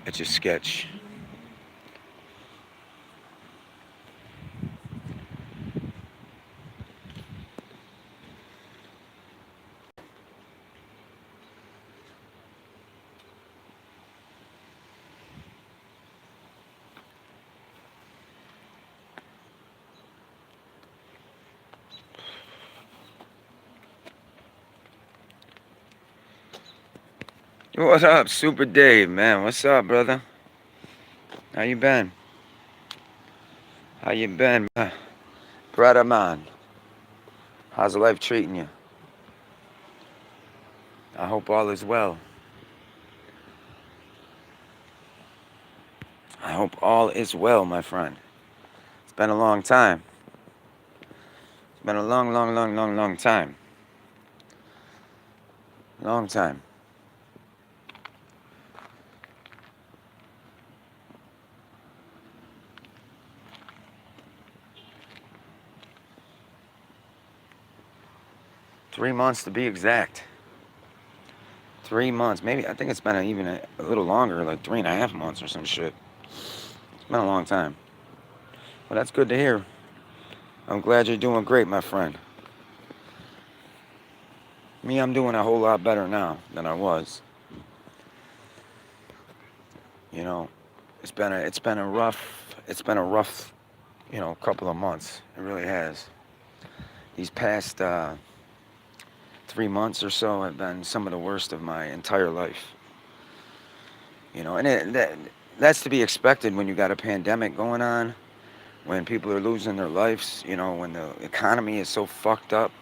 It's a sketch. What up, Super Dave, man? What's up, brother? How you been? How you been, brother man? How's life treating you? I hope all is well. I hope all is well, my friend. It's been a long time. It's been a long, long, long, long, long time. Long time. 3 months to be exact. 3 months, maybe. I think it's been even a little longer, like 3.5 months or some shit. It's been a long time. Well, that's good to hear. I'm glad you're doing great, my friend. Me, I'm doing a whole lot better now than I was. You know, it's been a rough, couple of months. It really has. These past 3 months or so have been some of the worst of my entire life. And that's to be expected when you got a pandemic going on, when people are losing their lives. When the economy is so fucked up.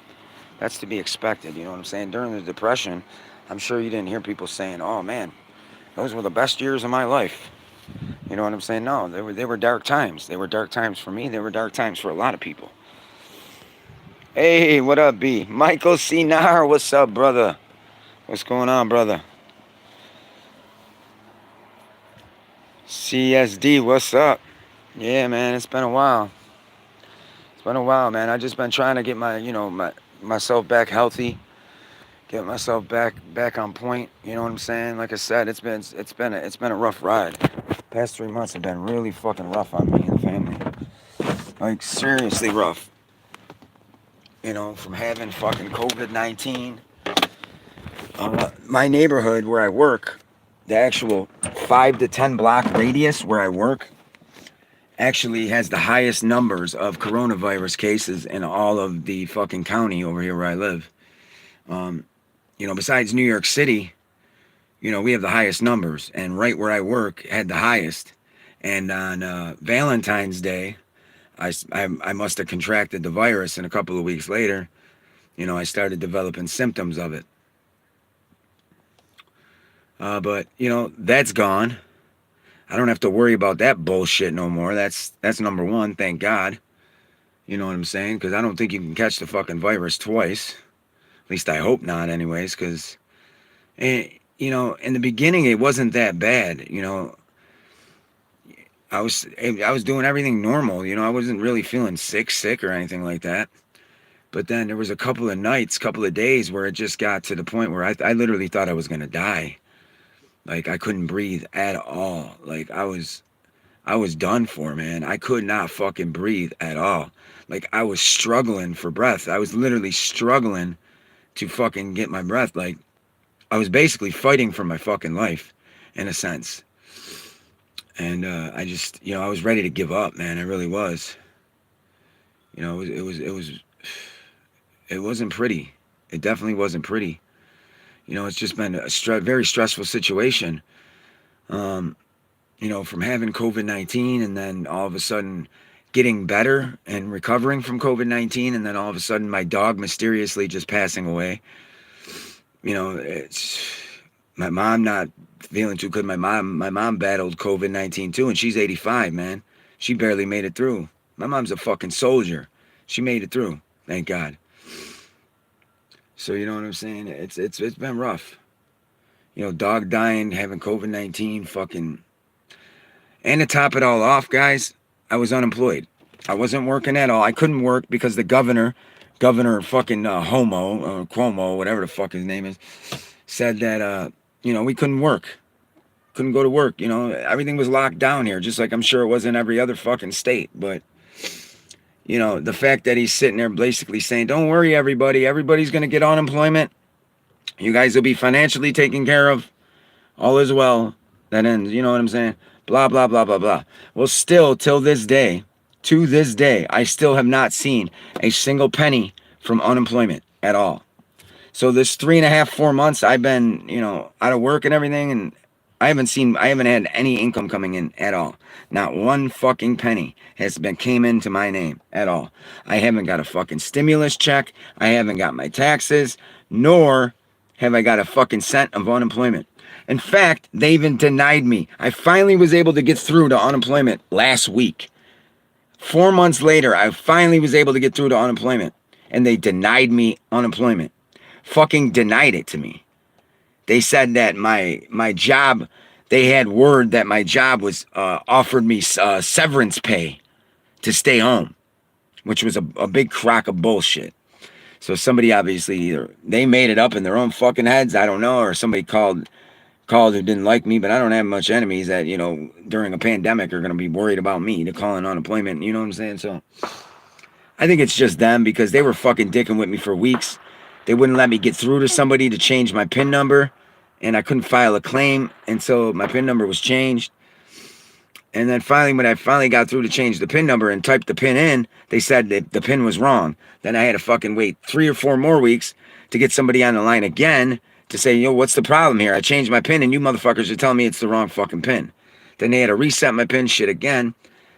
That's to be expected. You know what I'm saying? During the Depression, I'm sure you didn't hear people saying, "Oh man, those were the best years of my life." You know what I'm saying? No, they were dark times. They were dark times for me. They were dark times for a lot of people. Hey, what up, B? Michael Cinar, what's up, brother? What's going on, brother? CSD, what's up? Yeah, man, it's been a while. It's been a while, man. I just been trying to get myself back healthy, get myself back on point. You know what I'm saying? Like I said, it's been a rough ride. Past 3 months have been really fucking rough on me and the family. Like seriously rough. From having fucking COVID-19. My neighborhood where I work, the actual 5 to 10 block radius where I work, actually has the highest numbers of coronavirus cases in all of the fucking county over here where I live. Um, besides New York City, we have the highest numbers, and right where I work had the highest. And on Valentine's Day, I must have contracted the virus, and a couple of weeks later, I started developing symptoms of it. But that's gone. I don't have to worry about that bullshit no more. That's number one, thank God. You know what I'm saying? Because I don't think you can catch the fucking virus twice. At least I hope not, anyways. Because, in the beginning it wasn't that bad. I was doing everything normal. I wasn't really feeling sick or anything like that. But then there was a couple of nights, couple of days where it just got to the point where I literally thought I was gonna die. Like I couldn't breathe at all. Like I was done for, man. I could not fucking breathe at all. Like I was struggling for breath. I was literally struggling to fucking get my breath. Like I was basically fighting for my fucking life in a sense. And I just, I was ready to give up, man. I really was. It wasn't pretty. It definitely wasn't pretty. It's just been a very stressful situation. Um, from having COVID-19 and then all of a sudden getting better and recovering from COVID-19, and then all of a sudden my dog mysteriously just passing away. It's my mom not feeling too good. My mom battled COVID-19 too, and she's 85, man. She barely made it through. My mom's a fucking soldier. She made it through, thank God. So you know what I'm saying? It's been rough. Dog dying, having COVID-19, fucking. And to top it all off, guys, I was unemployed. I wasn't working at all. I couldn't work because the governor fucking Cuomo, whatever the fuck his name is, said that we couldn't work. couldn't go to work. You know, everything was locked down here, just like I'm sure it was in every other fucking state. But you know, the fact that he's sitting there basically saying, "Don't worry, everybody. Everybody's gonna get unemployment. You guys will be financially taken care of. All is well." That ends. You know what I'm saying? Blah blah blah blah blah. Well, still till this day, to this day, I still have not seen a single penny from unemployment at all. So this 3.5, 4 months I've been, you know, out of work and everything, and I haven't had any income coming in at all. Not one fucking penny came into my name at all. I haven't got a fucking stimulus check. I haven't got my taxes, nor have I got a fucking cent of unemployment. In fact, they even denied me. I finally was able to get through to unemployment last week. 4 months later, I finally was able to get through to unemployment, and they denied me unemployment. Fucking denied it to me. They said that my job, they had word that my job was offered me severance pay to stay home, which was a big crock of bullshit. So somebody obviously either they made it up in their own fucking heads, I don't know, or somebody called who didn't like me, but I don't have much enemies that, you know, during a pandemic are going to be worried about me to call in unemployment, you know what I'm saying? So I think it's just them because they were fucking dicking with me for weeks. They wouldn't let me get through to somebody to change my PIN number, and I couldn't file a claim until my PIN number was changed. And then finally, when I finally got through to change the PIN number and typed the PIN in, they said that the PIN was wrong. Then I had to fucking wait 3 or 4 more weeks to get somebody on the line again to say, yo, what's the problem here? I changed my PIN and you motherfuckers are telling me it's the wrong fucking PIN. Then they had to reset my PIN shit again.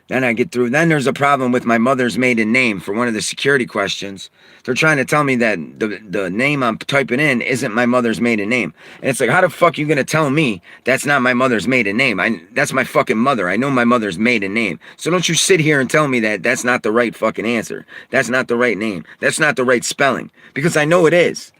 Then I get through. Then there's a problem with my mother's maiden name for one of the security questions. They're trying to tell me that the name I'm typing in isn't my mother's maiden name. And it's like, how the fuck are you going to tell me that's not my mother's maiden name? That's my fucking mother. I know my mother's maiden name. So don't you sit here and tell me that that's not the right fucking answer. That's not the right name. That's not the right spelling. Because I know it is.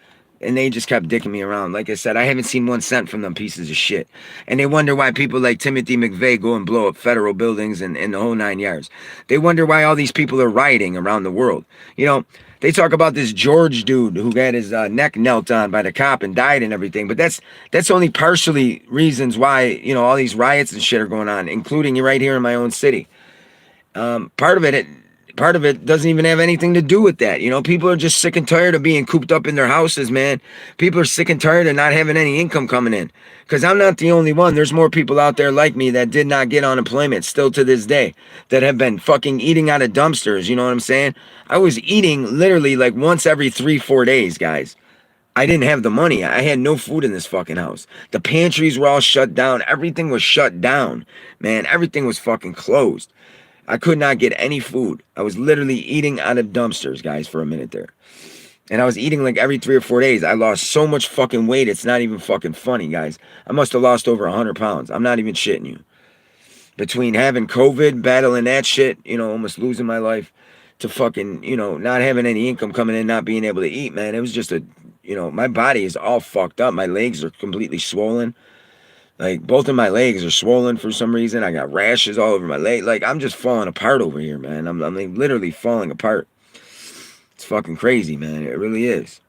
And they just kept dicking me around. Like I said, I haven't seen 1 cent from them pieces of shit. And they wonder why people like Timothy McVeigh go and blow up federal buildings and the whole 9 yards. They wonder why all these people are rioting around the world. You know, they talk about this George dude who got his neck knelt on by the cop and died and everything. But that's only partially reasons why, you know, all these riots and shit are going on, including right here in my own city. Part of it doesn't even have anything to do with that. You know, people are just sick and tired of being cooped up in their houses, man. People are sick and tired of not having any income coming in. Because I'm not the only one. There's more people out there like me that did not get unemployment still to this day that have been fucking eating out of dumpsters. You know what I'm saying? I was eating literally like once every 3-4 days, guys. I didn't have the money. I had no food in this fucking house. The pantries were all shut down. Everything was shut down, man. Everything was fucking closed. I could not get any food. I was literally eating out of dumpsters, guys, for a minute there. And I was eating like every 3 or 4 days. I lost so much fucking weight. It's not even fucking funny, guys. I must have lost over 100 pounds. I'm not even shitting you. Between having COVID, battling that shit, you know, almost losing my life, to fucking, you know, not having any income coming in, not being able to eat, man. It was just you know, my body is all fucked up. My legs are completely swollen. Like, both of my legs are swollen for some reason. I got rashes all over my leg. Like, I'm just falling apart over here, man. I'm like literally falling apart. It's fucking crazy, man. It really is.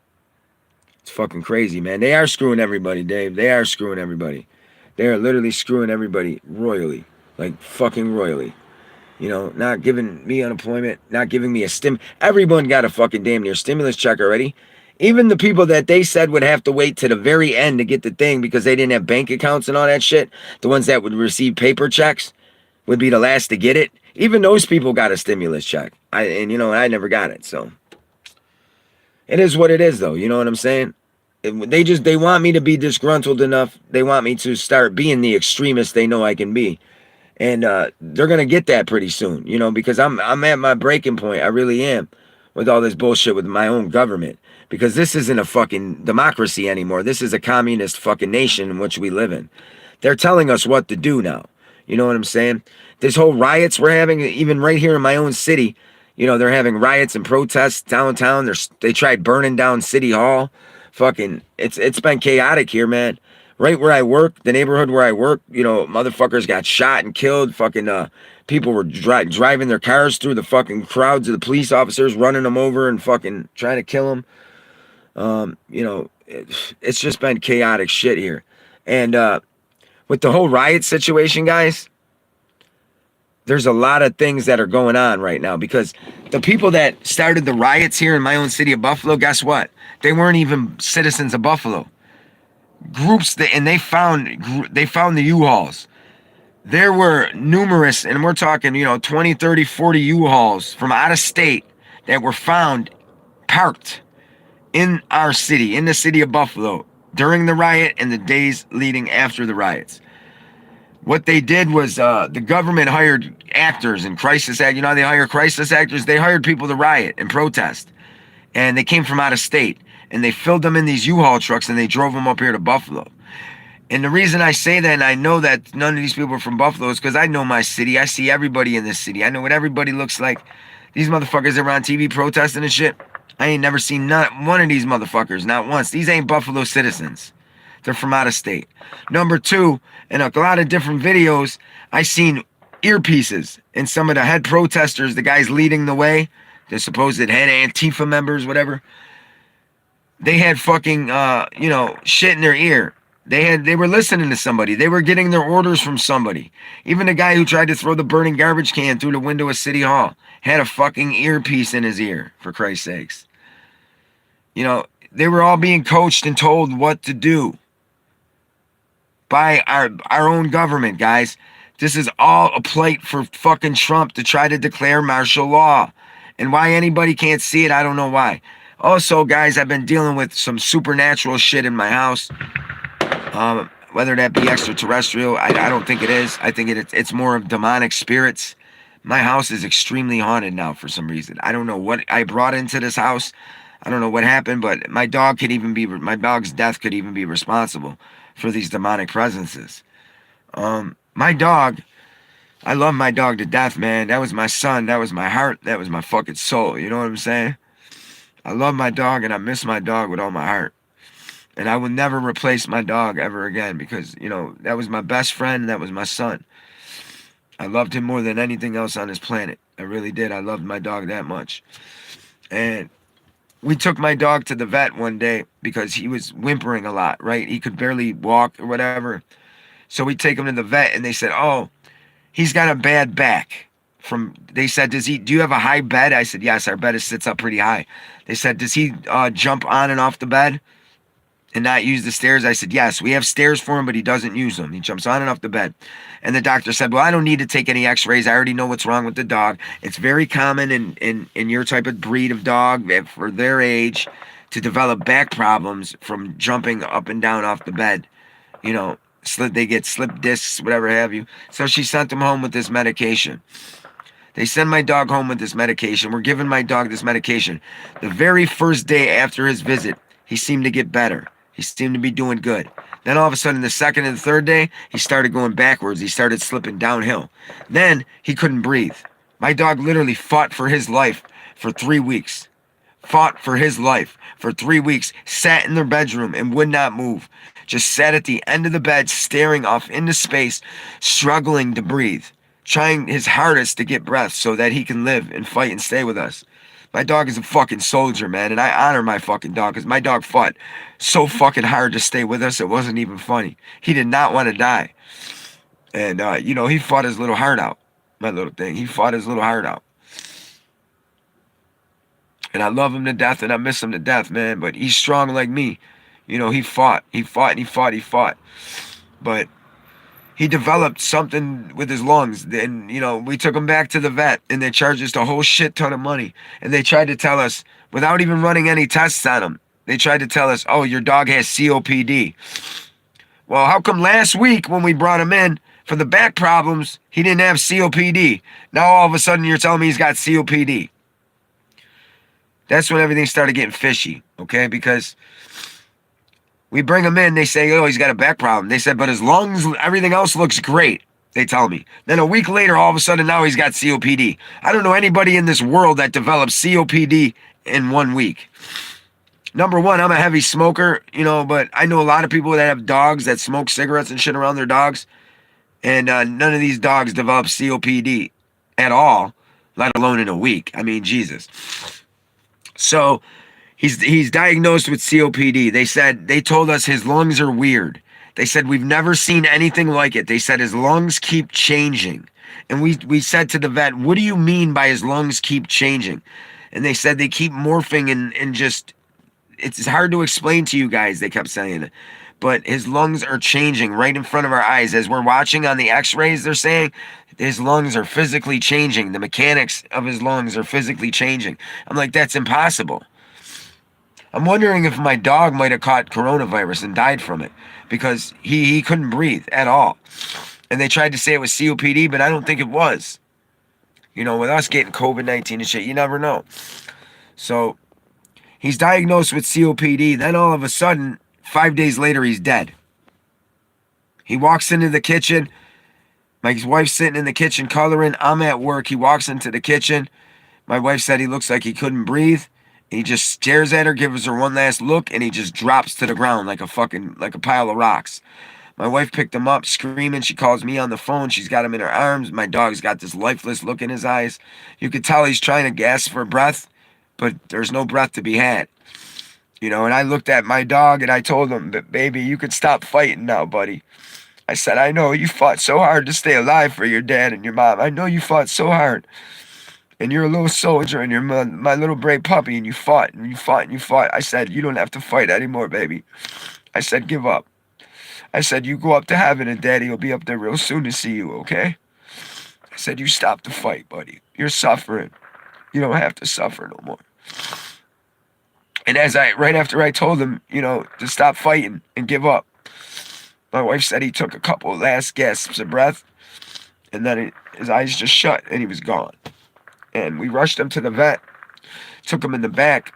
It's fucking crazy, man. They are screwing everybody, Dave. They are screwing everybody. They are literally screwing everybody royally. Like, fucking royally. You know, not giving me unemployment, not giving me a Everyone got a fucking damn near stimulus check already. Even the people that they said would have to wait to the very end to get the thing because they didn't have bank accounts and all that shit, the ones that would receive paper checks would be the last to get it. Even those people got a stimulus check. You know, I never got it. So it is what it is, though. You know what I'm saying? They want me to be disgruntled enough. They want me to start being the extremist they know I can be. And they're going to get that pretty soon, you know, because I'm at my breaking point. I really am with all this bullshit with my own government. Because this isn't a fucking democracy anymore. This is a communist fucking nation in which we live in. They're telling us what to do now. You know what I'm saying? This whole riots we're having, even right here in my own city, you know, they're having riots and protests downtown. They tried burning down City Hall. Fucking, it's been chaotic here, man. Right where I work, the neighborhood where I work, you know, motherfuckers got shot and killed. Fucking people were driving their cars through the fucking crowds of the police officers, running them over and fucking trying to kill them. You know, it's just been chaotic shit here. And with the whole riot situation, guys, there's a lot of things that are going on right now because the people that started the riots here in my own city of Buffalo, guess what? They weren't even citizens of Buffalo. Groups that, and they found the U-Hauls. There were numerous, and we're talking, 20, 30, 40 U-Hauls from out of state that were found parked in our city, in the city of Buffalo, during the riot and the days leading after the riots. What they did was the government hired actors and crisis act. You know how they hire crisis actors? They hired people to riot and protest. And they came from out of state. And they filled them in these U-Haul trucks and they drove them up here to Buffalo. And the reason I say that, and I know that none of these people are from Buffalo, is because I know my city. I see everybody in this city. I know what everybody looks like. These motherfuckers that were on TV protesting and shit, I ain't never seen not one of these motherfuckers, not once. These ain't Buffalo citizens. They're from out of state. Number two, in a lot of different videos, I seen earpieces in some of the head protesters, the guys leading the way, the supposed head Antifa members, whatever. They had fucking, shit in their ear. They were listening to somebody. They were getting their orders from somebody. Even the guy who tried to throw the burning garbage can through the window of City Hall had a fucking earpiece in his ear, for Christ's sakes. They were all being coached and told what to do by our own government, guys. This is all a plate for fucking Trump to try to declare martial law. And why anybody can't see it, I don't know why. Also, guys, I've been dealing with some supernatural shit in my house. Whether that be extraterrestrial, I don't think it is. I think it's more of demonic spirits. My house is extremely haunted now for some reason. I don't know what I brought into this house. I don't know what happened, but my dog's death could even be responsible for these demonic presences. My dog, I love my dog to death, man. That was my son. That was my heart. That was my fucking soul. You know what I'm saying? I love my dog and I miss my dog with all my heart. And I will never replace my dog ever again because, that was my best friend. That was my son. I loved him more than anything else on this planet. I really did. I loved my dog that much. And we took my dog to the vet one day because he was whimpering a lot, right? He could barely walk or whatever. So we take him to the vet and they said, oh, he's got a bad back. They said, do you have a high bed? I said, yes, our bed sits up pretty high. They said, does he jump on and off the bed and not use the stairs? I said, yes, we have stairs for him, but he doesn't use them. He jumps on and off the bed. And the doctor said, well, I don't need to take any x-rays. I already know what's wrong with the dog. It's very common in your type of breed of dog for their age to develop back problems from jumping up and down off the bed. They get slip discs, whatever have you. So she sent him home with this medication. They send my dog home with this medication. We're giving my dog this medication. The very first day after his visit, he seemed to get better. He seemed to be doing good. Then all of a sudden, the second and the third day, he started going backwards. He started slipping downhill. Then he couldn't breathe. My dog literally fought for his life for 3 weeks. Fought for his life for 3 weeks. Sat in their bedroom and would not move. Just sat at the end of the bed, staring off into space, struggling to breathe. Trying his hardest to get breath so that he can live and fight and stay with us. My dog is a fucking soldier, man, and I honor my fucking dog because my dog fought so fucking hard to stay with us, it wasn't even funny. He did not want to die. And, he fought his little heart out, my little thing. He fought his little heart out. And I love him to death and I miss him to death, man, but he's strong like me. He fought. But he developed something with his lungs. And, we took him back to the vet and they charged us a whole shit ton of money. And they tried to tell us, without even running any tests on him, they tried to tell us, oh, your dog has COPD. Well, how come last week when we brought him in for the back problems, he didn't have COPD? Now all of a sudden you're telling me he's got COPD. That's when everything started getting fishy, okay? Because we bring him in, they say, oh, he's got a back problem. They said, but his lungs, everything else looks great, they tell me. Then a week later, all of a sudden, now he's got COPD. I don't know anybody in this world that develops COPD in 1 week. Number one, I'm a heavy smoker, but I know a lot of people that have dogs that smoke cigarettes and shit around their dogs. And none of these dogs develop COPD at all, let alone in a week. I mean, Jesus. So he's diagnosed with COPD. They told us his lungs are weird. They said, we've never seen anything like it. They said his lungs keep changing. And we said to the vet, what do you mean by his lungs keep changing? And they said they keep morphing and just, it's hard to explain to you guys, they kept saying it. But his lungs are changing right in front of our eyes. As we're watching on the x-rays, they're saying his lungs are physically changing. The mechanics of his lungs are physically changing. I'm like, that's impossible. I'm wondering if my dog might have caught coronavirus and died from it because he couldn't breathe at all. And they tried to say it was COPD, but I don't think it was. You know, with us getting COVID-19 and shit, you never know. So he's diagnosed with COPD. Then all of a sudden, 5 days later, he's dead. He walks into the kitchen. My wife's sitting in the kitchen coloring. I'm at work. He walks into the kitchen. My wife said he looks like he couldn't breathe. He just stares at her, gives her one last look, and he just drops to the ground like a pile of rocks. My wife picked him up, screaming. She calls me on the phone. She's got him in her arms. My dog's got this lifeless look in his eyes. You could tell he's trying to gasp for breath, but there's no breath to be had. You know, and I looked at my dog and I told him, baby, you could stop fighting now, buddy. I said, I know you fought so hard to stay alive for your dad and your mom. I know you fought so hard. And you're a little soldier and you're my little brave puppy and you fought and you fought and you fought. I said, you don't have to fight anymore, baby. I said, give up. I said, you go up to heaven and daddy will be up there real soon to see you, okay? I said, you stop the fight, buddy. You're suffering. You don't have to suffer no more. And right after I told him, you know, to stop fighting and give up, my wife said he took a couple of last gasps of breath and then his eyes just shut and he was gone. And we rushed him to the vet, took him in the back.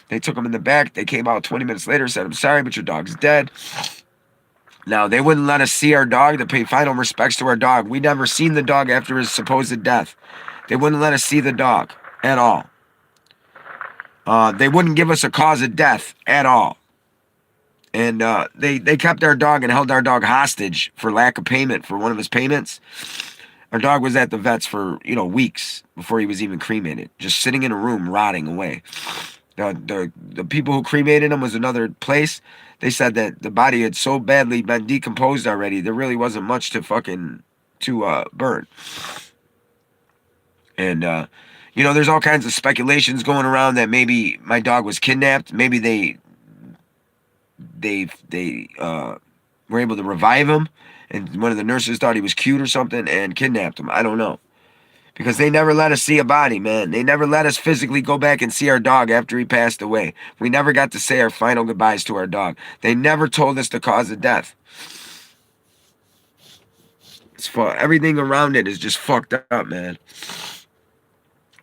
They took him in the back. They came out 20 minutes later, said, I'm sorry, but your dog's dead. Now, they wouldn't let us see our dog to pay final respects to our dog. We never seen the dog after his supposed death. They wouldn't let us see the dog at all. They wouldn't give us a cause of death at all. And they kept our dog and held our dog hostage for lack of payment for one of his payments. Our dog was at the vet's for, you know, weeks before he was even cremated, just sitting in a room rotting away. The people who cremated him was another place. They said that the body had so badly been decomposed already, there really wasn't much to burn. And you know, there's all kinds of speculations going around that maybe my dog was kidnapped. Maybe they were able to revive him, and one of the nurses thought he was cute or something and kidnapped him. I don't know. Because they never let us see a body, man. They never let us physically go back and see our dog after he passed away. We never got to say our final goodbyes to our dog. They never told us the cause of death. Everything around it is just fucked up, man.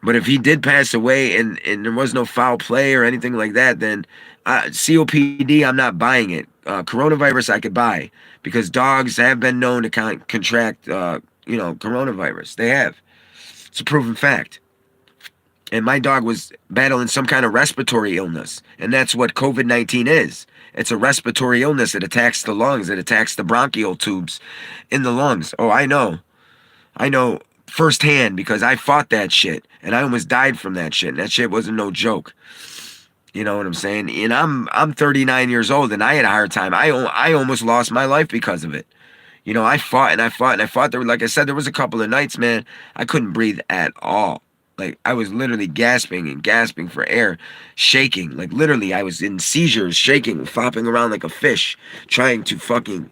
But if he did pass away and there was no foul play or anything like that, then COPD, I'm not buying it. Coronavirus, I could buy. Because dogs have been known to contract, coronavirus. They have. It's a proven fact. And my dog was battling some kind of respiratory illness. And that's what COVID-19 is. It's a respiratory illness. It attacks the lungs. It attacks the bronchial tubes in the lungs. Oh, I know. I know firsthand because I fought that shit. And I almost died from that shit. And that shit wasn't no joke. You know what I'm saying? And I'm 39 years old and I had a hard time. I almost lost my life because of it. You know, I fought and I fought and I fought. There, like I said, there was a couple of nights, man, I couldn't breathe at all. Like, I was literally gasping and gasping for air, shaking. Like, literally, I was in seizures, shaking, flopping around like a fish, trying to fucking...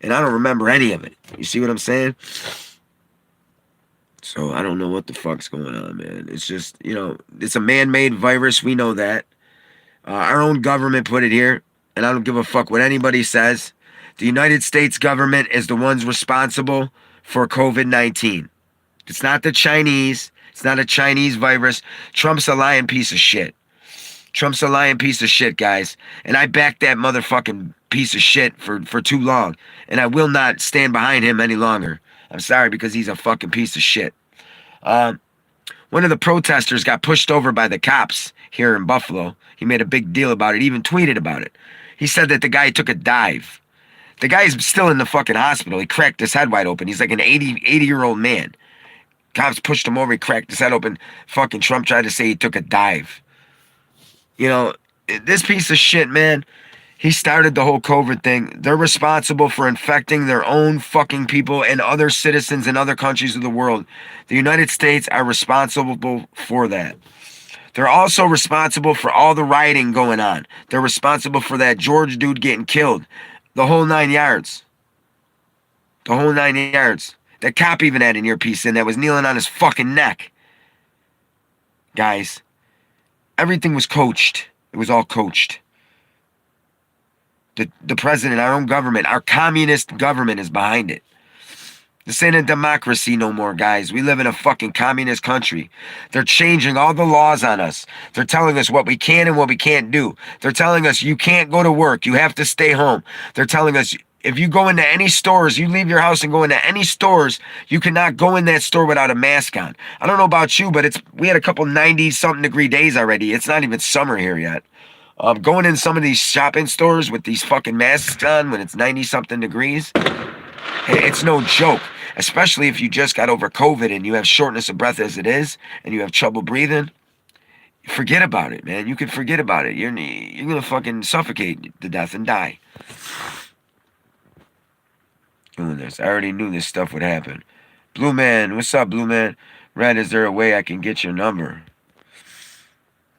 And I don't remember any of it. You see what I'm saying? So, I don't know what the fuck's going on, man. It's just, you know, it's a man-made virus. We know that. Our own government put it here, and I don't give a fuck what anybody says. The United States government is the ones responsible for COVID-19. It's not the Chinese. It's not a Chinese virus. Trump's a lying piece of shit. Trump's a lying piece of shit, guys. And I backed that motherfucking piece of shit for too long. And I will not stand behind him any longer. I'm sorry, because he's a fucking piece of shit. One of the protesters got pushed over by the cops here in Buffalo. He made a big deal about it, even tweeted about it. He said that the guy took a dive. The guy's still in the fucking hospital. He cracked his head wide open. He's like an 80-year-old man. Cops pushed him over. He cracked his head open. Fucking Trump tried to say he took a dive. You know, this piece of shit, man, He started the whole COVID thing. They're responsible for infecting their own fucking people and other citizens in other countries of the world. The United States are responsible for that. They're also responsible for all the rioting going on. They're responsible for that George dude getting killed. The whole 9 yards. The whole 9 yards. That cop even had an earpiece in that was kneeling on his fucking neck. Guys, everything was coached. It was all coached. The president, our own government, our communist government is behind it. This ain't a democracy no more, guys. We live in a fucking communist country. They're changing all the laws on us. They're telling us what we can and what we can't do. They're telling us you can't go to work. You have to stay home. They're telling us if you go into any stores, you leave your house and go into any stores, you cannot go in that store without a mask on. I don't know about you, but we had a couple 90-something degree days already. It's not even summer here yet. Going in some of these shopping stores with these fucking masks on when it's 90-something degrees, it's no joke. Especially if you just got over COVID and you have shortness of breath as it is, and you have trouble breathing. Forget about it, man. You can forget about it. You're gonna fucking suffocate to death and die. Doing this. I already knew this stuff would happen. Blue Man, what's up, Blue Man? Red, is there a way I can get your number?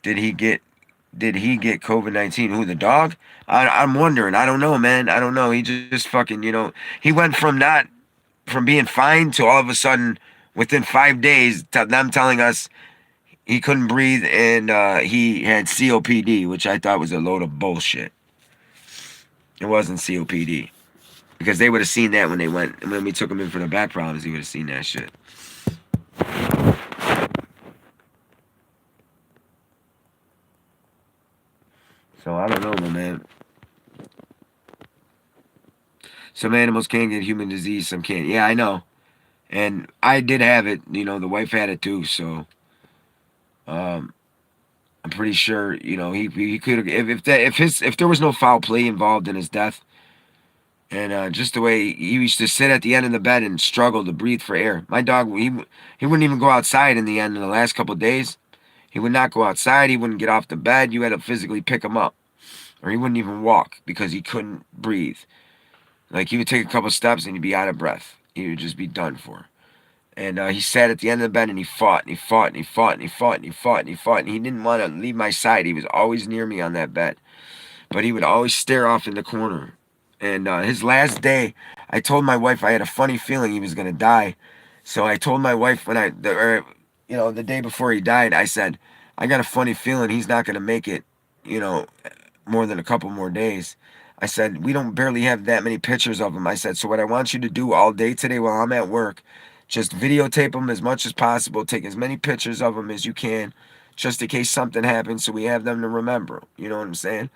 Did he get COVID-19? Who, the dog? I'm wondering. I don't know, man. I don't know. He just fucking, he went from being fine to all of a sudden, within 5 days, them telling us he couldn't breathe and he had COPD, which I thought was a load of bullshit. It wasn't COPD. Because they would have seen that when we took him in for the back problems, he would have seen that shit. So I don't know, my man. Some animals can get human disease, some can't. Yeah, I know. And I did have it. The wife had it too. So I'm pretty sure. He could have if there was no foul play involved in his death, and just the way he used to sit at the end of the bed and struggle to breathe for air. My dog, he wouldn't even go outside in the end. In the last couple of days, he would not go outside. He wouldn't get off the bed. You had to physically pick him up, or he wouldn't even walk because he couldn't breathe. Like, he would take a couple steps and he'd be out of breath. He would just be done for. And he sat at the end of the bed and he fought and he fought and he fought and he fought and he fought and he fought. And he didn't want to leave my side. He was always near me on that bed. But he would always stare off in the corner. And his last day, I told my wife I had a funny feeling he was going to die. So I told my wife the day before he died, I said, I got a funny feeling he's not going to make it, more than a couple more days. I said, we don't barely have that many pictures of him. I said, so what I want you to do all day today while I'm at work, just videotape him as much as possible. Take as many pictures of him as you can, just in case something happens so we have them to remember. You know what I'm saying?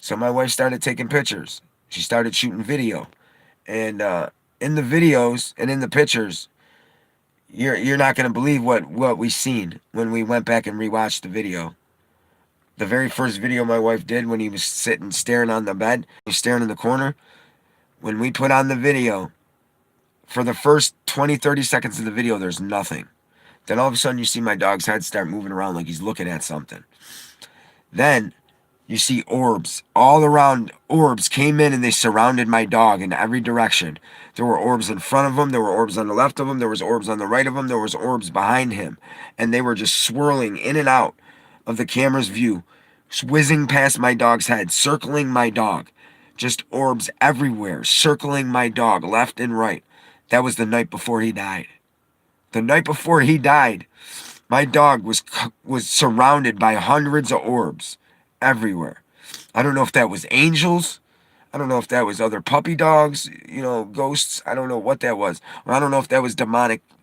So my wife started taking pictures. She started shooting video. And in the videos and in the pictures, you're not going to believe what we seen when we went back and rewatched the video. The very first video my wife did when he was sitting staring on the bed, he was staring in the corner. When we put on the video, for the first 20, 30 seconds of the video, there's nothing. Then all of a sudden you see my dog's head start moving around like he's looking at something. Then you see orbs. All around, orbs came in and they surrounded my dog in every direction. There were orbs in front of him. There were orbs on the left of him. There was orbs on the right of him. There was orbs behind him. And they were just swirling in and out of the camera's view, whizzing past my dog's head, circling my dog. Just orbs everywhere, circling my dog left and right. That was the night before he died. The night before he died, my dog was surrounded by hundreds of orbs everywhere. I don't know if that was angels. I don't know if that was other puppy dogs, ghosts. I don't know what that was. Or I don't know if that was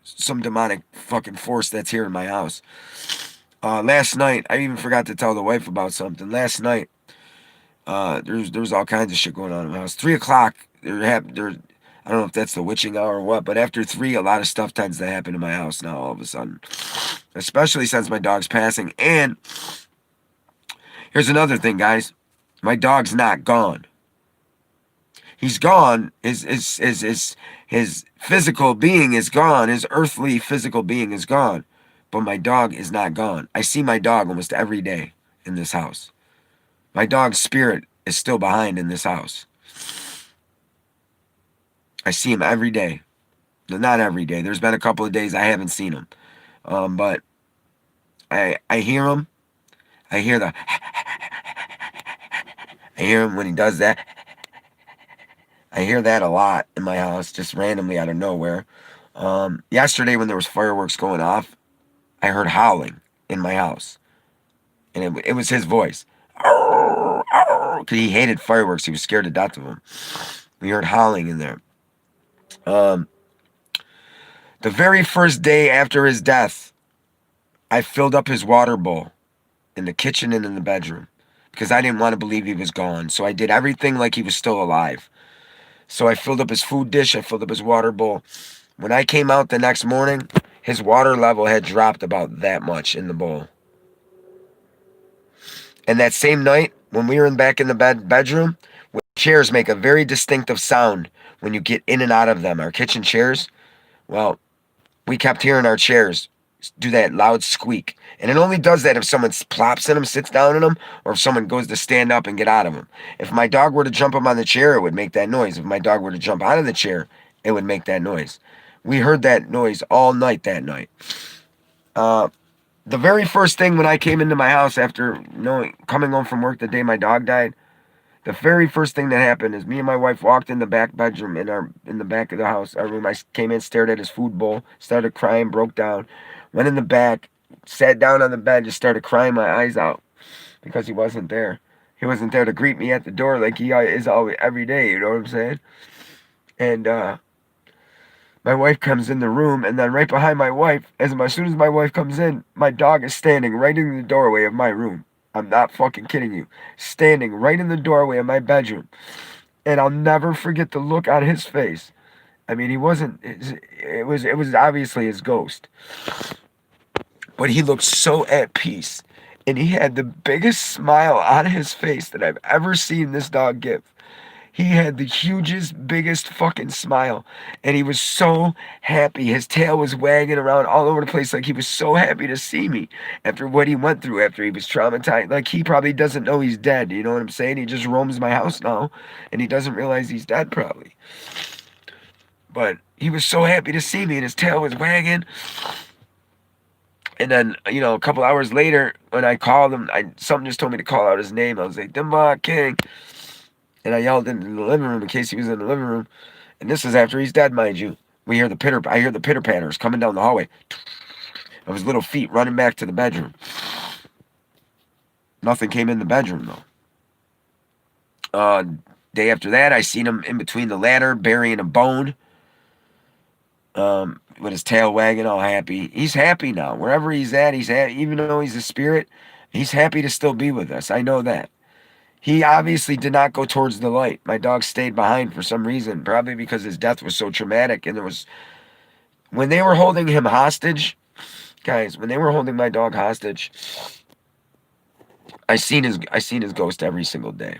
some demonic fucking force that's here in my house. Last night, I even forgot to tell the wife about something. Last night, there's all kinds of shit going on in my house. 3 o'clock, I don't know if that's the witching hour or what, but after 3, a lot of stuff tends to happen in my house now all of a sudden. Especially since my dog's passing. And here's another thing, guys. My dog's not gone. He's gone. His physical being is gone. His earthly physical being is gone. But my dog is not gone. I see my dog almost every day in this house. My dog's spirit is still behind in this house. I see him every day. No, not every day. There's been a couple of days I haven't seen him. But I hear him. I hear the I hear him when he does that. I hear that a lot in my house, just randomly out of nowhere. Yesterday when there was fireworks going off, I heard howling in my house, and it was his voice. Because he hated fireworks, he was scared to death of them. We heard howling in there. The very first day after his death, I filled up his water bowl in the kitchen and in the bedroom because I didn't want to believe he was gone. So I did everything like he was still alive. So I filled up his food dish, I filled up his water bowl. When I came out the next morning, his water level had dropped about that much in the bowl. And that same night, when we were back in the bedroom, chairs make a very distinctive sound when you get in and out of them. Our kitchen chairs, well, we kept hearing our chairs do that loud squeak. And it only does that if someone plops in them, sits down in them, or if someone goes to stand up and get out of them. If my dog were to jump up on the chair, it would make that noise. If my dog were to jump out of the chair, it would make that noise. We heard that noise all night that night. The very first thing when I came into my house after coming home from work the day my dog died, the very first thing that happened is me and my wife walked in the back bedroom in the back of the house, our room. I came in, stared at his food bowl, started crying, broke down, went in the back, sat down on the bed, just started crying my eyes out because he wasn't there. He wasn't there to greet me at the door like he is always every day. You know what I'm saying? And my wife comes in the room, and then right behind my wife, as soon as my wife comes in, my dog is standing right in the doorway of my room. I'm not fucking kidding you. Standing right in the doorway of my bedroom. And I'll never forget the look on his face. I mean, he wasn't, it was obviously his ghost. But he looked so at peace. And he had the biggest smile on his face that I've ever seen this dog give. He had the hugest, biggest fucking smile. And he was so happy. His tail was wagging around all over the place. Like he was so happy to see me after what he went through, after he was traumatized. Like he probably doesn't know he's dead. You know what I'm saying? He just roams my house now. And he doesn't realize he's dead probably. But he was so happy to see me and his tail was wagging. And then, a couple hours later, when I called him, something just told me to call out his name. I was like, Dimba King. And I yelled into the living room in case he was in the living room. And this is after he's dead, mind you. I hear the pitter patters coming down the hallway of his little feet running back to the bedroom. Nothing came in the bedroom though. Day after that, I seen him in between the ladder burying a bone. With his tail wagging, all happy. He's happy now. Wherever he's at, he's happy. Even though he's a spirit, he's happy to still be with us. I know that. He obviously did not go towards the light. My dog stayed behind for some reason, probably because his death was so traumatic. And when they were holding him hostage, guys, when they were holding my dog hostage, I seen his ghost every single day.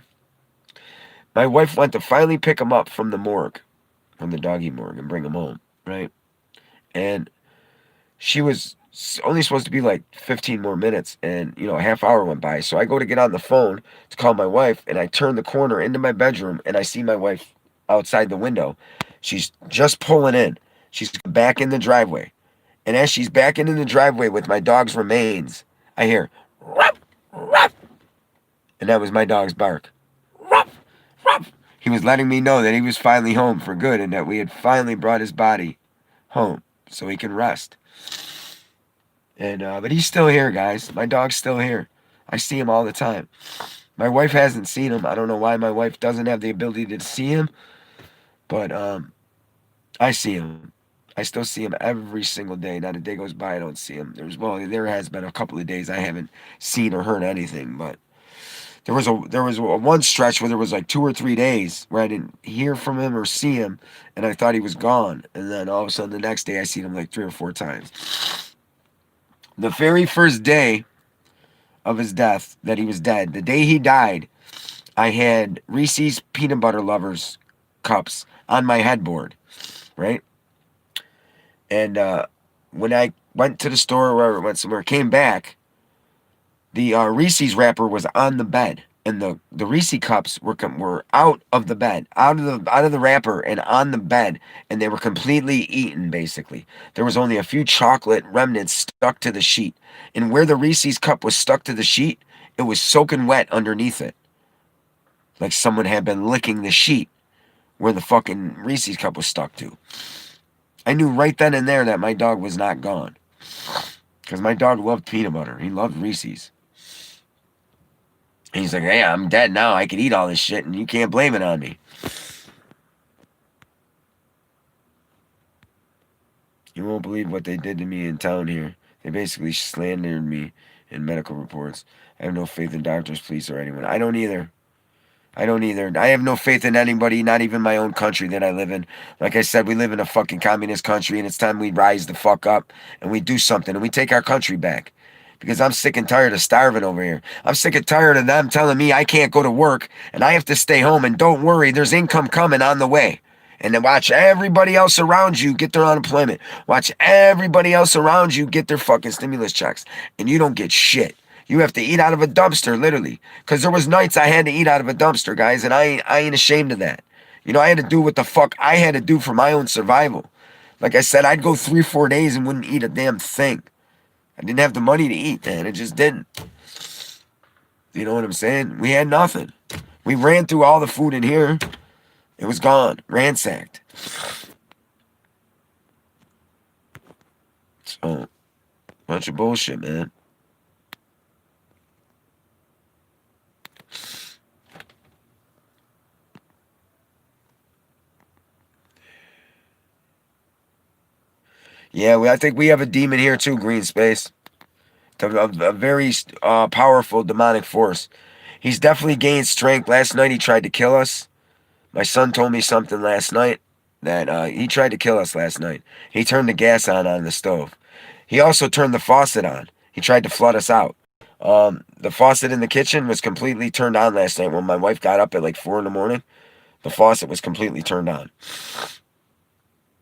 My wife went to finally pick him up from the morgue, from the doggy morgue, and bring him home, right? And she was only supposed to be like 15 more minutes, and a half hour went by. So I go to get on the phone to call my wife, and I turn the corner into my bedroom, and I see my wife outside the window. She's just pulling in. She's back in the driveway. And as she's back in the driveway with my dog's remains, I hear ruff, ruff. And that was my dog's bark. Ruff, ruff. He was letting me know that he was finally home for good and that we had finally brought his body home so he can rest. And but he's still here, guys. My dog's still here. I see him all the time. My wife hasn't seen him. I don't know why my wife doesn't have the ability to see him, but I see him. I still see him every single day. Not a day goes by I don't see him. There has been a couple of days I haven't seen or heard anything, but there was one stretch where there was like 2 or 3 days where I didn't hear from him or see him, and I thought he was gone. And then all of a sudden the next day I seen him like 3 or 4 times. The very first day of his death, that he was dead, the day he died, I had Reese's Peanut Butter Lovers cups on my headboard, right? And when I went to the store or went somewhere, came back, the Reese's wrapper was on the bed. and the Reese cups were out of the bed, out of the wrapper, and on the bed, and they were completely eaten. Basically, there was only a few chocolate remnants stuck to the sheet, and where the Reese's cup was stuck to the sheet, it was soaking wet underneath it, like someone had been licking the sheet where the fucking Reese's cup was stuck to. I knew right then and there that my dog was not gone, because my dog loved peanut butter. He loved Reese's. And he's like, hey, I'm dead now. I can eat all this shit, and you can't blame it on me. You won't believe what they did to me in town here. They basically slandered me in medical reports. I have no faith in doctors, police, or anyone. I don't either. I don't either. I have no faith in anybody, not even my own country that I live in. Like I said, we live in a fucking communist country, and it's time we rise the fuck up and we do something and we take our country back. Because I'm sick and tired of starving over here. I'm sick and tired of them telling me I can't go to work and I have to stay home. And don't worry, there's income coming on the way. And then watch everybody else around you get their unemployment. Watch everybody else around you get their fucking stimulus checks. And you don't get shit. You have to eat out of a dumpster, literally. Because there was nights I had to eat out of a dumpster, guys. And I ain't ashamed of that. You know, I had to do what the fuck I had to do for my own survival. Like I said, I'd go 3-4 days and wouldn't eat a damn thing. I didn't have the money to eat, man. It just didn't. You know what I'm saying? We had nothing. We ran through all the food in here. It was gone. Ransacked. So, bunch of bullshit, man. Yeah, I think we have a demon here too, Green Space. A very powerful demonic force. He's definitely gained strength. Last night he tried to kill us. My son told me something last night that he tried to kill us last night. He turned the gas on the stove. He also turned the faucet on. He tried to flood us out. The faucet in the kitchen was completely turned on last night when my wife got up at like 4 in the morning. The faucet was completely turned on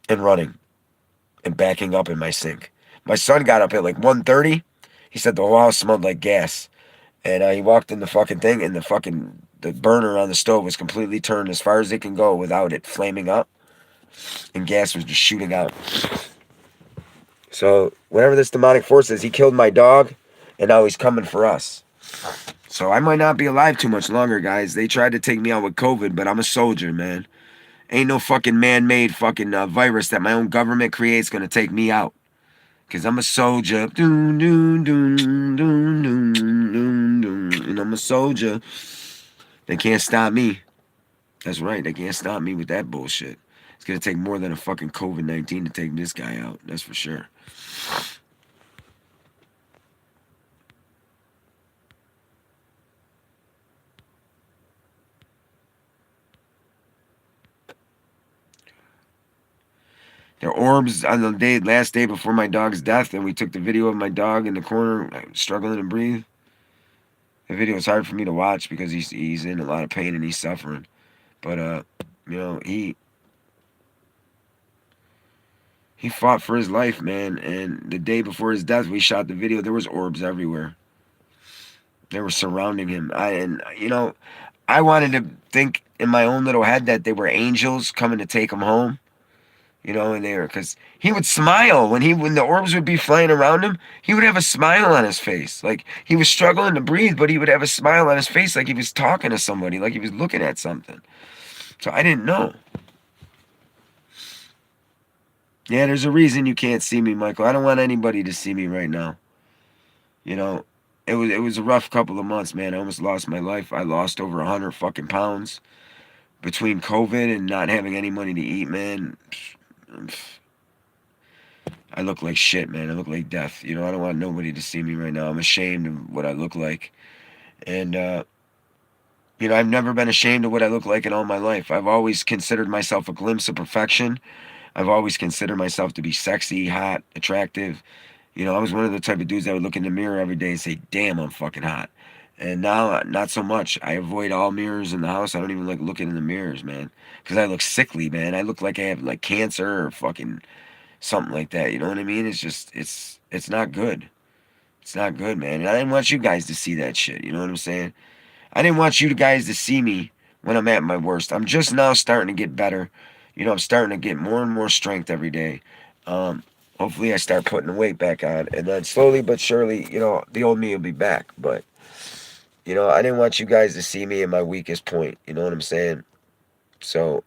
and running and backing up in my sink. My son got up at like 1:30. He said the whole house smelled like gas. And he walked in the fucking thing, and the burner on the stove was completely turned as far as it can go without it flaming up. And gas was just shooting out. So whatever this demonic force is, he killed my dog, and now he's coming for us. So I might not be alive too much longer, guys. They tried to take me out with COVID, but I'm a soldier, man. Ain't no fucking man-made fucking virus that my own government creates gonna take me out. Cause I'm a soldier. Doon, doon, doon, doon, doon, doon, doon. And I'm a soldier. They can't stop me. That's right. They can't stop me with that bullshit. It's gonna take more than a fucking COVID-19 to take this guy out. That's for sure. There are orbs on the last day before my dog's death, and we took the video of my dog in the corner struggling to breathe. The video is hard for me to watch because he's in a lot of pain and he's suffering. But you know, he fought for his life, man. And the day before his death, we shot the video. There was orbs everywhere. They were surrounding him. I wanted to think in my own little head that they were angels coming to take him home. You know, and because he would smile when the orbs would be flying around him, he would have a smile on his face. Like he was struggling to breathe, but he would have a smile on his face like he was talking to somebody, like he was looking at something. So I didn't know. Yeah, there's a reason you can't see me, Michael. I don't want anybody to see me right now. You know, it was a rough couple of months, man. I almost lost my life. I lost over 100 fucking pounds between COVID and not having any money to eat, man. I look like shit, man. I look like death. You know, I don't want nobody to see me right now. I'm ashamed of what I look like. And, you know, I've never been ashamed of what I look like in all my life. I've always considered myself a glimpse of perfection. I've always considered myself to be sexy, hot, attractive. You know, I was one of the type of dudes that would look in the mirror every day and say, damn, I'm fucking hot. And now, not so much. I avoid all mirrors in the house. I don't even like looking in the mirrors, man. Because I look sickly, man. I look like I have, like, cancer or fucking something like that. You know what I mean? It's just, it's not good. It's not good, man. And I didn't want you guys to see that shit. You know what I'm saying? I didn't want you guys to see me when I'm at my worst. I'm just now starting to get better. You know, I'm starting to get more and more strength every day. Um, Hopefully I start putting the weight back on, and then slowly but surely, you know, the old me will be back. But you know, I didn't want you guys to see me at my weakest point. You know what I'm saying? So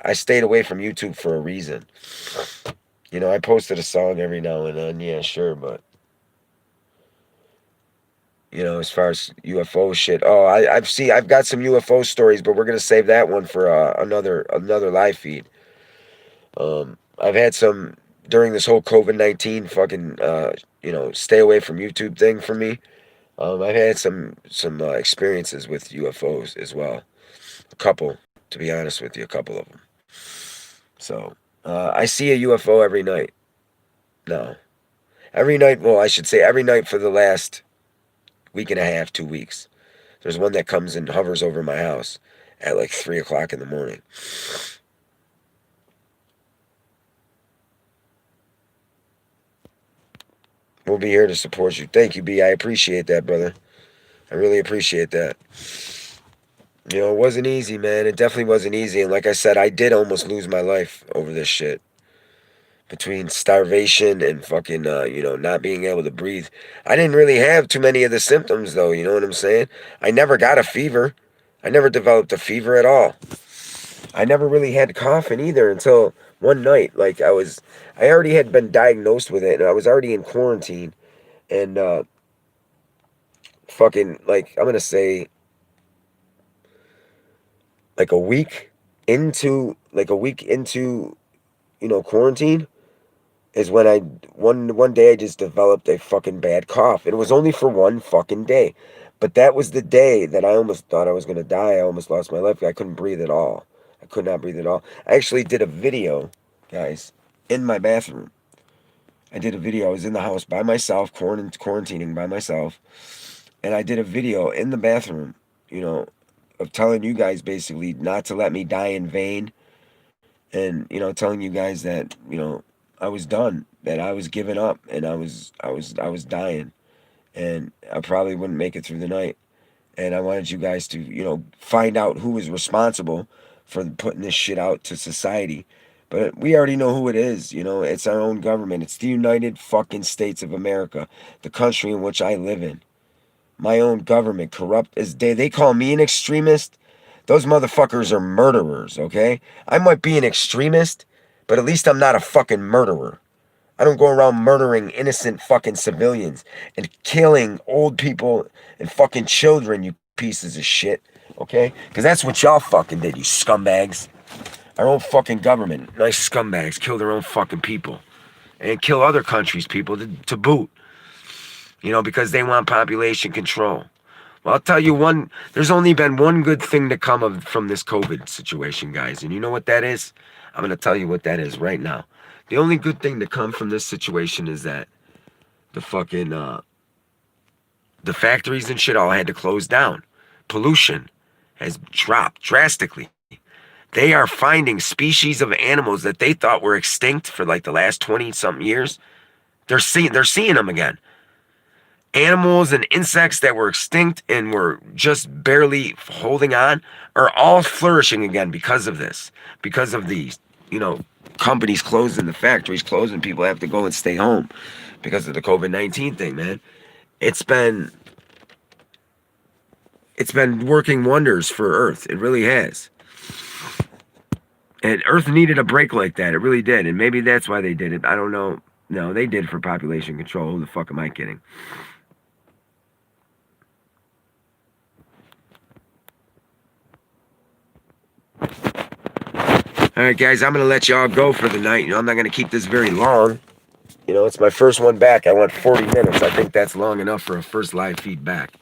I stayed away from YouTube for a reason. You know, I posted a song every now and then, yeah, sure, but you know, as far as UFO shit, oh, I've got some UFO stories, but we're gonna save that one for another live feed. I've had some during this whole COVID-19 fucking you know, stay away from YouTube thing for me. I've had some experiences with UFOs as well. A couple, to be honest with you, a couple of them. So I see a UFO every night. No, every night. Well, I should say every night for the last week and a half, 2 weeks. There's one that comes and hovers over my house at like 3 o'clock in the morning. We'll be here to support you. Thank you, B. I appreciate that, brother. I really appreciate that. You know, it wasn't easy, man. It definitely wasn't easy. And like I said, I did almost lose my life over this shit. Between starvation and fucking, you know, not being able to breathe. I didn't really have too many of the symptoms, though. You know what I'm saying? I never got a fever. I never developed a fever at all. I never really had coughing either until one night. Like, I already had been diagnosed with it, and I was already in quarantine. And, fucking, like, I'm gonna say, like a week into, you know, quarantine is when one day I just developed a fucking bad cough. It was only for one fucking day. But that was the day that I almost thought I was gonna die. I almost lost my life. I couldn't breathe at all. I could not breathe at all. I actually did a video, guys, in my bathroom. I did a video. I was in the house by myself, quarantining by myself. And I did a video in the bathroom, you know, of telling you guys basically not to let me die in vain. And, you know, telling you guys that, you know, I was done, that I was giving up, and I was dying, and I probably wouldn't make it through the night. And I wanted you guys to, you know, find out who was responsible for putting this shit out to society. But we already know who it is, you know, it's our own government. It's the United fucking States of America, the country in which I live in. My own government, corrupt as they call me an extremist. Those motherfuckers are murderers, okay? I might be an extremist, but at least I'm not a fucking murderer. I don't go around murdering innocent fucking civilians and killing old people and fucking children, you pieces of shit, okay? Because that's what y'all fucking did, you scumbags. Our own fucking government, nice scumbags, kill their own fucking people and kill other countries' people to boot, you know, because they want population control. Well, I'll tell you there's only been one good thing to come from this COVID situation, guys. And you know what that is? I'm going to tell you what that is right now. The only good thing to come from this situation is that the fucking, the factories and shit all had to close down. Pollution has dropped drastically. They are finding species of animals that they thought were extinct for like the last 20 something years. They're seeing them again. Animals and insects that were extinct and were just barely holding on are all flourishing again because of this. Because of these, you know, companies closing, the factories closing, people have to go and stay home because of the COVID-19 thing, man. It's been working wonders for Earth. It really has. And Earth needed a break like that. It really did. And maybe that's why they did it. I don't know. No, they did for population control. Who the fuck am I kidding? All right, guys, I'm going to let y'all go for the night. You know, I'm not going to keep this very long. You know, it's my first one back. I went 40 minutes. I think that's long enough for a first live feedback.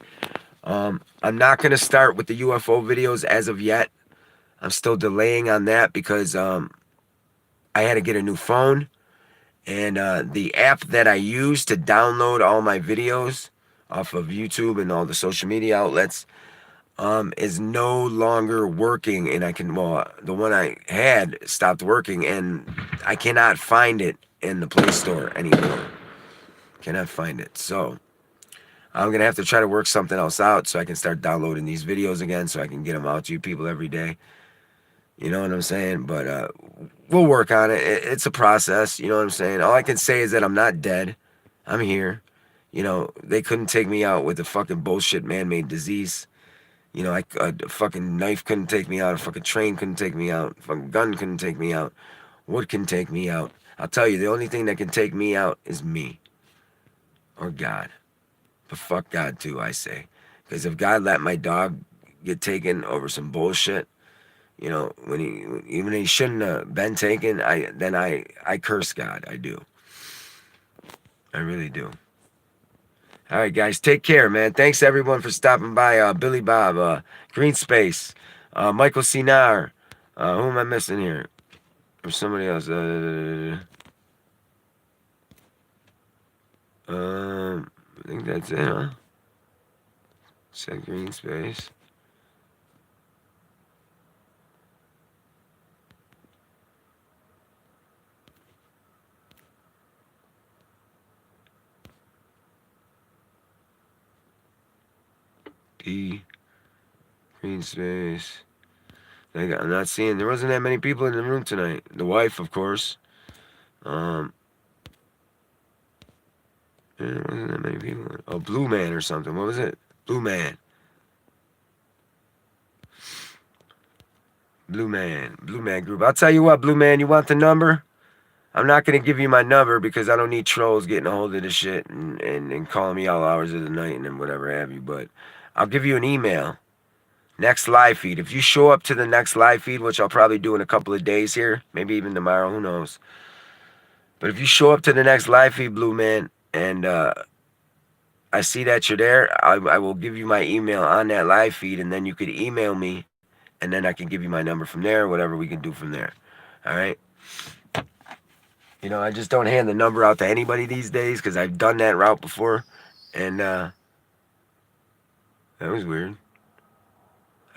I'm not going to start with the UFO videos as of yet. I'm still delaying on that because I had to get a new phone. And the app that I use to download all my videos off of YouTube and all the social media outlets is no longer working. And the one I had stopped working, and I cannot find it in the Play Store anymore. Cannot find it. So I'm going to have to try to work something else out so I can start downloading these videos again so I can get them out to you people every day. You know what I'm saying? But we'll work on it. It's a process. You know what I'm saying? All I can say is that I'm not dead. I'm here. You know, they couldn't take me out with a fucking bullshit man-made disease. You know, a fucking knife couldn't take me out. A fucking train couldn't take me out. A fucking gun couldn't take me out. What can take me out? I'll tell you, the only thing that can take me out is me. Or God. But fuck God too, I say. Because if God let my dog get taken over some bullshit, you know, even he shouldn't have been taken, I curse God. I do. I really do. All right, guys, take care, man. Thanks everyone for stopping by. Billy Bob, Green Space, Michael Sinar. Who am I missing here? Or somebody else? I think that's it, huh? Said Green Space. Green Space. I'm not seeing. There wasn't that many people in the room tonight. The wife, of course. Yeah, there wasn't that many people. Oh, Blue Man or something. What was it? Blue Man. Blue Man. Blue Man Group. I'll tell you what, Blue Man, you want the number? I'm not going to give you my number because I don't need trolls getting a hold of this shit and calling me all hours of the night and then whatever have you. But I'll give you an email. Next live feed. If you show up to the next live feed, which I'll probably do in a couple of days here, maybe even tomorrow, who knows. But if you show up to the next live feed, Blue Man, and I see that you're there, I will give you my email on that live feed, and then you could email me, and then I can give you my number from there, whatever we can do from there. All right? You know, I just don't hand the number out to anybody these days because I've done that route before, and that was weird.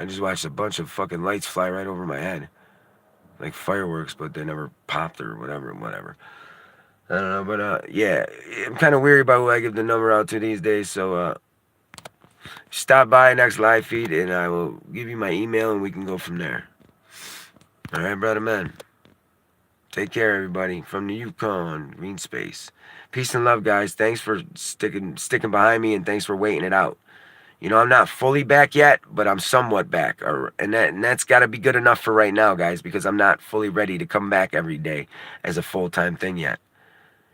I just watched a bunch of fucking lights fly right over my head. Like fireworks, but they never popped or whatever. I don't know, but yeah, I'm kind of weary about who I give the number out to these days, so stop by next live feed and I will give you my email and we can go from there. All right, brother man. Take care, everybody. From the Yukon, Green Space. Peace and love, guys. Thanks for sticking behind me and thanks for waiting it out. You know, I'm not fully back yet, but I'm somewhat back. And that's got to be good enough for right now, guys, because I'm not fully ready to come back every day as a full-time thing yet.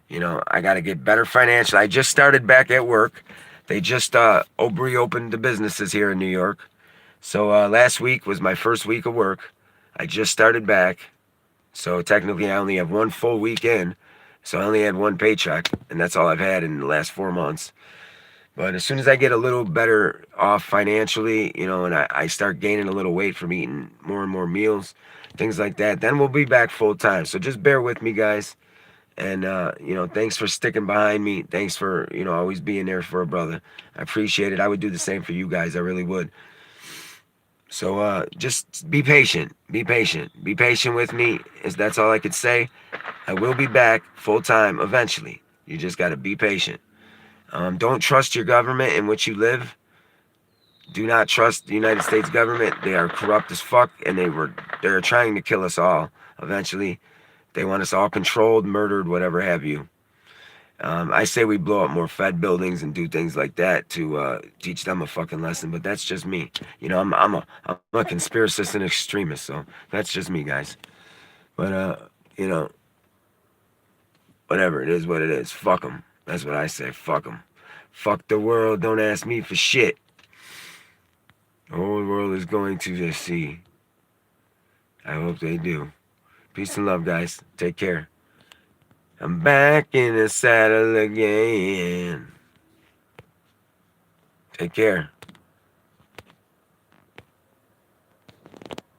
You know, I got to get better financially. I just started back at work. They just reopened the businesses here in New York. So last week was my first week of work. I just started back. So technically I only have one full week in. So I only had one paycheck. And that's all I've had in the last 4 months. But as soon as I get a little better off financially, you know, and I start gaining a little weight from eating more and more meals, things like that, then we'll be back full time. So just bear with me, guys. And, you know, thanks for sticking behind me. Thanks for, you know, always being there for a brother. I appreciate it. I would do the same for you guys. I really would. So just be patient. Be patient. Be patient with me. That's all I could say. I will be back full time eventually. You just got to be patient. Don't trust your government in which you live. Do not trust the United States government. They are corrupt as fuck, and they're trying to kill us all. Eventually, they want us all controlled, murdered, whatever have you. I say we blow up more Fed buildings and do things like that to teach them a fucking lesson, but that's just me. You know, I'm a conspiracist and extremist, so that's just me, guys. But you know, whatever it is, what it is. Fuck them. That's what I say. Fuck them. Fuck the world. Don't ask me for shit. The whole world is going to just see. I hope they do. Peace and love, guys. Take care. I'm back in the saddle again. Take care.